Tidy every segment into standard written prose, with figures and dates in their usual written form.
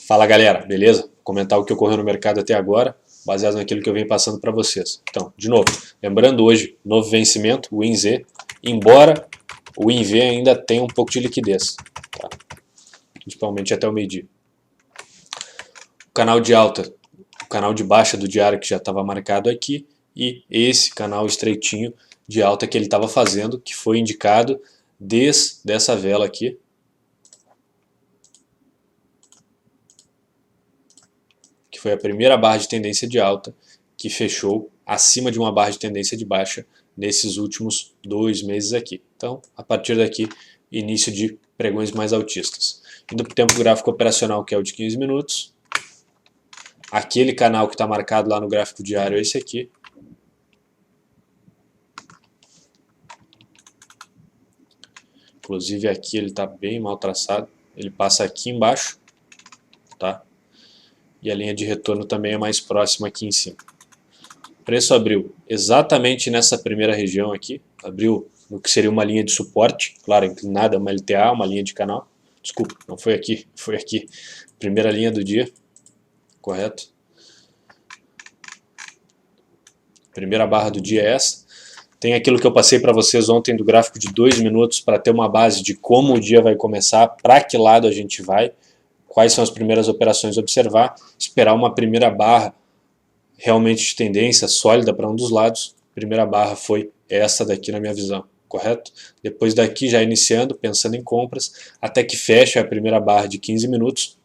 Fala galera, beleza? Vou comentar o que ocorreu no mercado até agora, baseado naquilo que eu venho passando para vocês. Então, de novo, lembrando hoje, novo vencimento, o WinZ, embora o WinV ainda tenha um pouco de liquidez, tá? Principalmente até o meio-dia. O canal de alta, o canal de baixa do diário que já estava marcado aqui, e esse canal estreitinho de alta que ele estava fazendo, que foi indicado desde essa vela aqui, que foi a primeira barra de tendência de alta que fechou acima de uma barra de tendência de baixa nesses últimos 2 meses aqui. Então, a partir daqui, início de pregões mais altistas. Indo para o tempo gráfico operacional, que é o de 15 minutos. Aquele canal que está marcado lá no gráfico diário é esse aqui. Inclusive aqui ele está bem mal traçado. Ele passa aqui embaixo, tá? E a linha de retorno também é mais próxima aqui em cima. O preço abriu exatamente nessa primeira região aqui, abriu no que seria uma linha de suporte, claro, inclinada, uma LTA, uma linha de canal. Desculpa, não foi aqui, foi aqui. Primeira linha do dia, correto? Primeira barra do dia é essa. Tem aquilo que eu passei para vocês ontem do gráfico de 2 minutos para ter uma base de como o dia vai começar, para que lado a gente vai, quais são as primeiras operações a observar, esperar uma primeira barra realmente de tendência sólida para um dos lados. A primeira barra foi essa daqui na minha visão, correto? Depois daqui já iniciando, pensando em compras, até que fecha a primeira barra de 15 minutos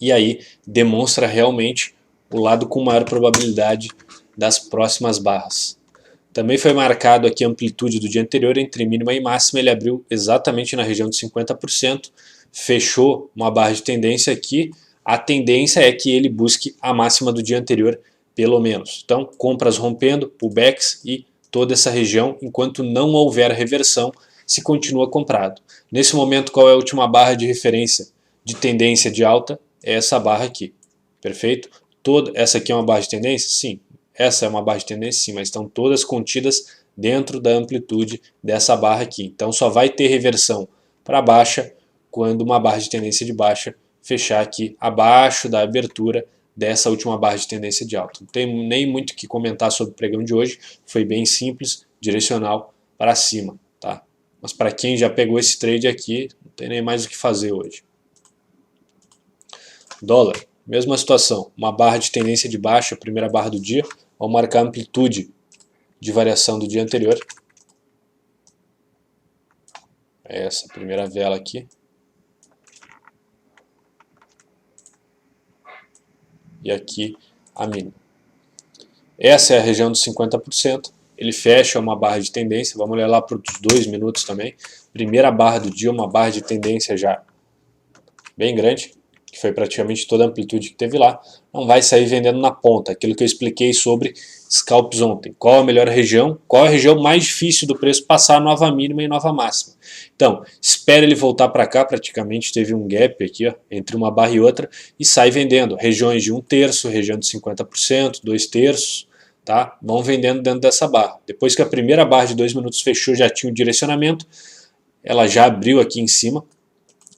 e aí demonstra realmente o lado com maior probabilidade das próximas barras. Também foi marcado aqui a amplitude do dia anterior entre mínima e máxima, ele abriu exatamente na região de 50%, fechou uma barra de tendência aqui, a tendência é que ele busque a máxima do dia anterior pelo menos. Então, compras rompendo, pullbacks e toda essa região, enquanto não houver reversão, se continua comprado. Nesse momento, qual é a última barra de referência de tendência de alta? É essa barra aqui, perfeito? Essa aqui é uma barra de tendência? Sim. Essa é uma barra de tendência? Sim, mas estão todas contidas dentro da amplitude dessa barra aqui. Então, só vai ter reversão para baixa quando uma barra de tendência de baixa fechar aqui abaixo da abertura dessa última barra de tendência de alta. Não tem nem muito o que comentar sobre o pregão de hoje, foi bem simples, direcional para cima, tá? Mas para quem já pegou esse trade aqui, não tem nem mais o que fazer hoje. Dólar, mesma situação, uma barra de tendência de baixa, primeira barra do dia, vamos marcar a amplitude de variação do dia anterior. É essa primeira vela aqui. E aqui a mínima. Essa é a região dos 50%, ele fecha uma barra de tendência, vamos olhar lá para os 2 minutos também. Primeira barra do dia, uma barra de tendência já bem grande, que foi praticamente toda a amplitude que teve lá. Não vai sair vendendo na ponta, aquilo que eu expliquei sobre scalps ontem. Qual a melhor região? Qual a região mais difícil do preço passar nova mínima e nova máxima? Então, espera ele voltar para cá, praticamente teve um gap aqui, ó, entre uma barra e outra, e sai vendendo. Regiões de 1/3, região de 50%, 2/3, tá? Vão vendendo dentro dessa barra. Depois que a primeira barra de 2 minutos fechou, já tinha um direcionamento, ela já abriu aqui em cima,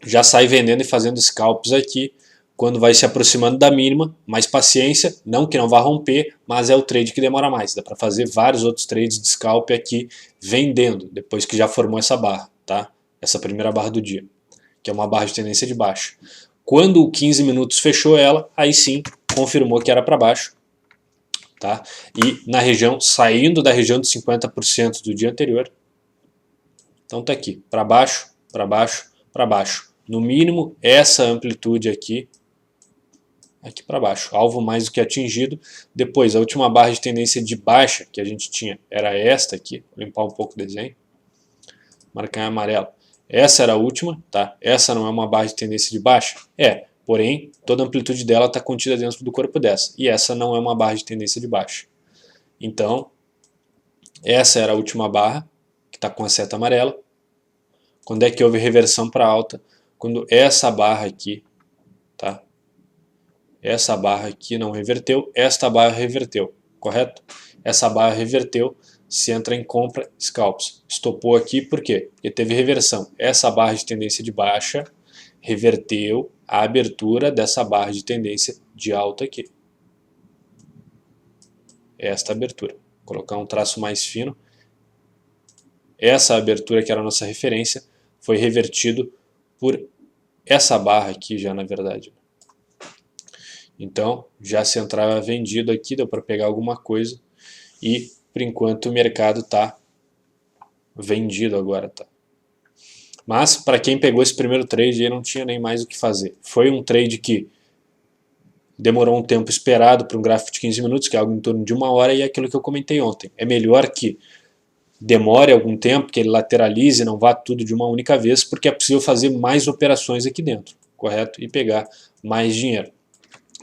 já sai vendendo e fazendo scalps aqui, quando vai se aproximando da mínima, mais paciência, não que não vá romper, mas é o trade que demora mais, dá para fazer vários outros trades de scalp aqui, vendendo, depois que já formou essa barra, tá? Essa primeira barra do dia, que é uma barra de tendência de baixa. Quando o 15 minutos fechou ela, aí sim, confirmou que era para baixo, tá? E na região, saindo da região de 50% do dia anterior, então tá aqui, para baixo, para baixo, para baixo. No mínimo, essa amplitude aqui para baixo, alvo mais do que atingido. Depois, a última barra de tendência de baixa que a gente tinha era esta aqui, vou limpar um pouco o desenho, marcar em amarelo. Essa era a última, tá? Essa não é uma barra de tendência de baixa? É, porém, toda a amplitude dela está contida dentro do corpo dessa, e essa não é uma barra de tendência de baixa. Então, essa era a última barra, que está com a seta amarela. Quando é que houve reversão para alta? Quando essa barra aqui, tá? Essa barra aqui não reverteu, esta barra reverteu, correto? Essa barra reverteu, se entra em compra, scalps. Estopou aqui, por quê? Porque teve reversão. Essa barra de tendência de baixa reverteu a abertura dessa barra de tendência de alta aqui. Esta abertura. Vou colocar um traço mais fino. Essa abertura que era a nossa referência foi revertido por essa barra aqui já, na verdade. Então, já se entrava vendido aqui, deu para pegar alguma coisa. E, por enquanto, o mercado está vendido agora. Tá? Mas, para quem pegou esse primeiro trade, aí não tinha nem mais o que fazer. Foi um trade que demorou um tempo esperado para um gráfico de 15 minutos, que é algo em torno de 1 hora, e é aquilo que eu comentei ontem. É melhor que demore algum tempo, que ele lateralize, não vá tudo de uma única vez, porque é possível fazer mais operações aqui dentro, correto? E pegar mais dinheiro.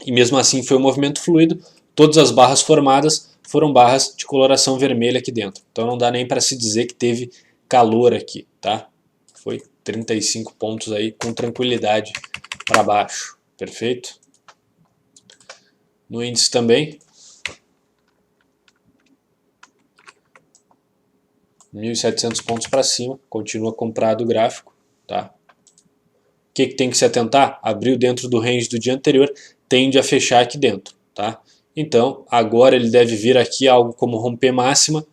E mesmo assim foi um movimento fluido, todas as barras formadas foram barras de coloração vermelha aqui dentro. Então não dá nem para se dizer que teve calor aqui, tá? Foi 35 pontos aí com tranquilidade para baixo, perfeito? No índice também, 1.700 pontos para cima, continua comprado o gráfico, tá? O que tem que se atentar? Abriu dentro do range do dia anterior, tende a fechar aqui dentro, tá? Então, agora ele deve vir aqui algo como romper máxima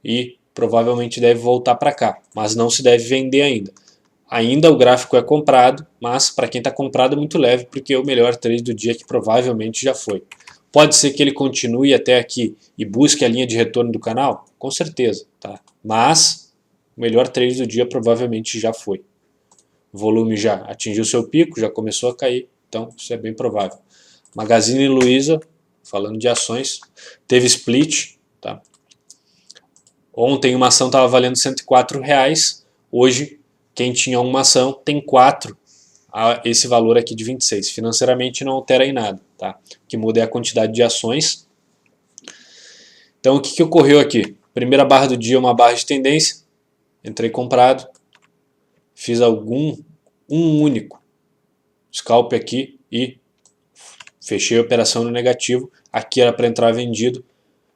e provavelmente deve voltar para cá, mas não se deve vender ainda. Ainda o gráfico é comprado, mas para quem está comprado é muito leve, porque é o melhor trade do dia que provavelmente já foi. Pode ser que ele continue até aqui e busque a linha de retorno do canal? Com certeza, tá? Mas o melhor trade do dia provavelmente já foi. O volume já atingiu seu pico, já começou a cair, então isso é bem provável. Magazine Luiza, falando de ações, teve split, tá? Ontem uma ação estava valendo R$104, hoje quem tinha uma ação tem 4 a esse valor aqui de 26. Financeiramente não altera em nada, tá? O que muda é a quantidade de ações. Então o que ocorreu aqui? Primeira barra do dia, uma barra de tendência, entrei comprado, fiz um único scalp aqui e fechei a operação no negativo. Aqui era para entrar vendido,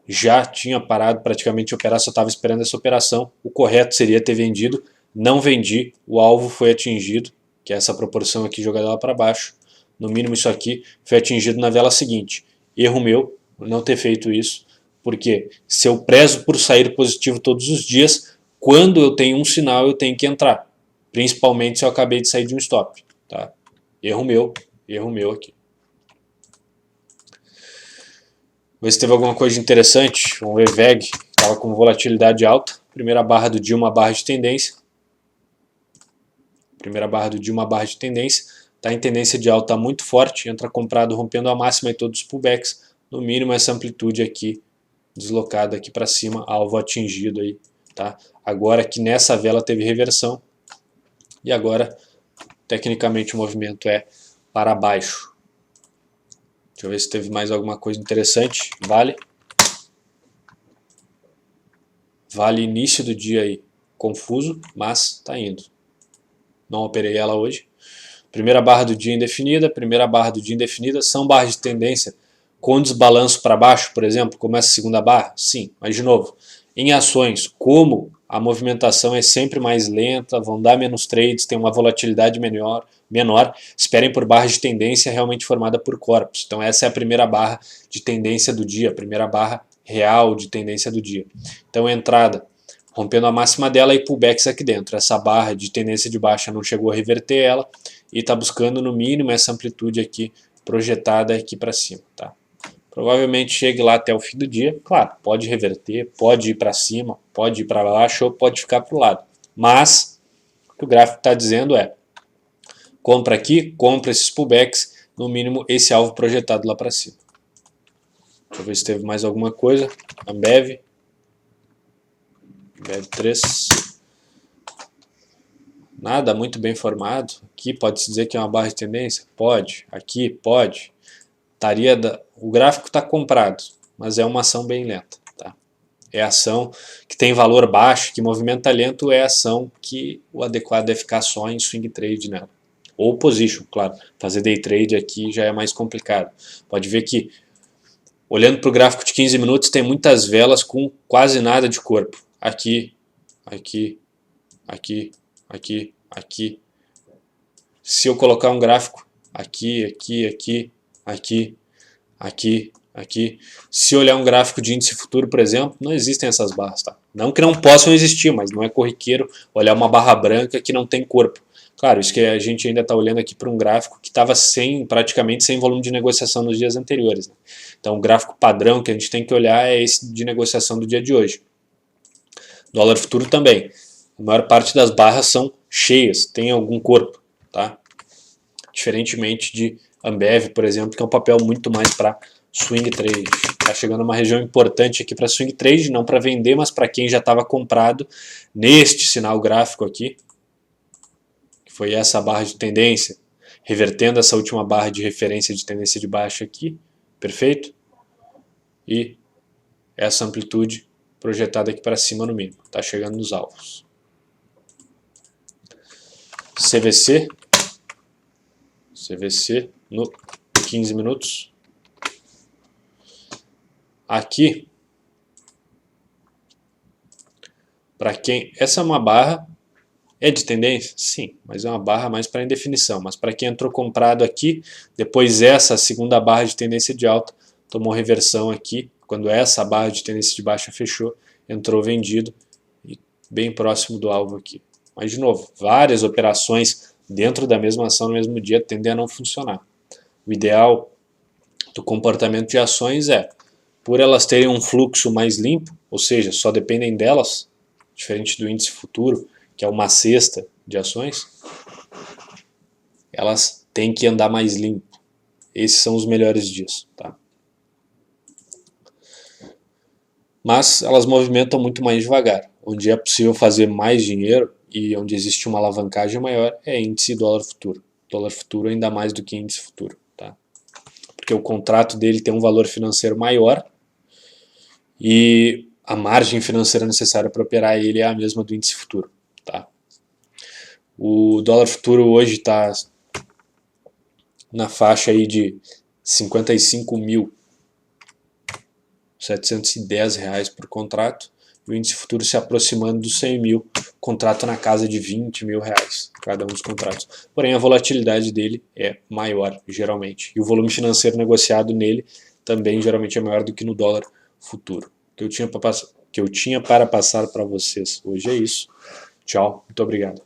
já tinha parado praticamente de operar, só estava esperando essa operação. O correto seria ter vendido, não vendi, o alvo foi atingido, que é essa proporção aqui jogada lá para baixo. No mínimo isso aqui foi atingido na vela seguinte. Erro meu não ter feito isso, porque se eu prezo por sair positivo todos os dias, quando eu tenho um sinal eu tenho que entrar, principalmente se eu acabei de sair de um stop, tá? Erro meu aqui. Ver se teve alguma coisa interessante. Vamos ver VEG, estava com volatilidade alta. Primeira barra do dia, uma barra de tendência. Primeira barra do dia, uma barra de tendência. Está em tendência de alta muito forte. Entra comprado rompendo a máxima e todos os pullbacks. No mínimo essa amplitude aqui, deslocada aqui para cima, alvo atingido aí, tá? Agora que nessa vela teve reversão. E agora, tecnicamente, o movimento é para baixo. Deixa eu ver se teve mais alguma coisa interessante. Vale início do dia aí, confuso, mas tá indo. Não operei ela hoje. Primeira barra do dia indefinida, primeira barra do dia indefinida. São barras de tendência com desbalanço para baixo, por exemplo, como essa segunda barra? Sim, mas de novo, em ações, como a movimentação é sempre mais lenta, vão dar menos trades, tem uma volatilidade menor, esperem por barras de tendência realmente formada por corpos. Então essa é a primeira barra de tendência do dia, a primeira barra real de tendência do dia. Então entrada, rompendo a máxima dela e pullbacks aqui dentro. Essa barra de tendência de baixa não chegou a reverter ela e está buscando no mínimo essa amplitude aqui projetada aqui para cima, tá? Provavelmente chegue lá até o fim do dia. Claro, pode reverter, pode ir para cima, pode ir para baixo ou pode ficar para o lado. Mas o que o gráfico está dizendo é: compra aqui, compra esses pullbacks, no mínimo esse alvo projetado lá para cima. Deixa eu ver se teve mais alguma coisa. Ambev 3. Nada muito bem formado. Aqui pode-se dizer que é uma barra de tendência? Pode. Aqui pode. O gráfico está comprado, mas é uma ação bem lenta. Tá? É ação que tem valor baixo, que movimenta lento, é ação que o adequado é ficar só em swing trade nela. Ou position, claro. Fazer day trade aqui já é mais complicado. Pode ver que, olhando para o gráfico de 15 minutos, tem muitas velas com quase nada de corpo. Aqui, aqui, aqui, aqui, aqui. Se eu colocar um gráfico aqui, aqui, aqui, aqui, aqui, aqui, se olhar um gráfico de índice futuro, por exemplo, não existem essas barras, tá? Não que não possam existir, mas não é corriqueiro olhar uma barra branca que não tem corpo. Claro, isso que a gente ainda está olhando aqui para um gráfico que estava praticamente sem volume de negociação nos dias anteriores, né? Então o gráfico padrão que a gente tem que olhar é esse de negociação do dia de hoje. Dólar futuro também. A maior parte das barras são cheias, tem algum corpo, tá? Diferentemente de Ambev, por exemplo, que é um papel muito mais para swing trade. Está chegando uma região importante aqui para swing trade, não para vender, mas para quem já estava comprado neste sinal gráfico aqui, que foi essa barra de tendência, revertendo essa última barra de referência de tendência de baixa aqui, perfeito? E essa amplitude projetada aqui para cima no mínimo, está chegando nos alvos. CVC no 15 minutos. Aqui, para quem... Essa é uma barra, é de tendência? Sim, mas é uma barra mais para indefinição. Mas para quem entrou comprado aqui, depois essa segunda barra de tendência de alta, tomou reversão aqui. Quando essa barra de tendência de baixa fechou, entrou vendido e bem próximo do alvo aqui. Mas, de novo, várias operações dentro da mesma ação no mesmo dia tendem a não funcionar. O ideal do comportamento de ações é, por elas terem um fluxo mais limpo, ou seja, só dependem delas, diferente do índice futuro, que é uma cesta de ações, elas têm que andar mais limpo. Esses são os melhores dias, tá? Mas elas movimentam muito mais devagar. Onde é possível fazer mais dinheiro e onde existe uma alavancagem maior é índice dólar futuro. Dólar futuro ainda mais do que índice futuro, tá? Porque o contrato dele tem um valor financeiro maior e a margem financeira necessária para operar ele é a mesma do índice futuro, tá? O dólar futuro hoje está na faixa aí de 55.710 reais por contrato, e o índice futuro se aproximando dos 100 mil, contrato na casa de 20 mil reais, cada um dos contratos. Porém, a volatilidade dele é maior, geralmente, e o volume financeiro negociado nele também geralmente é maior do que no dólar futuro. O que eu tinha para passar para vocês hoje é isso. Tchau, muito obrigado.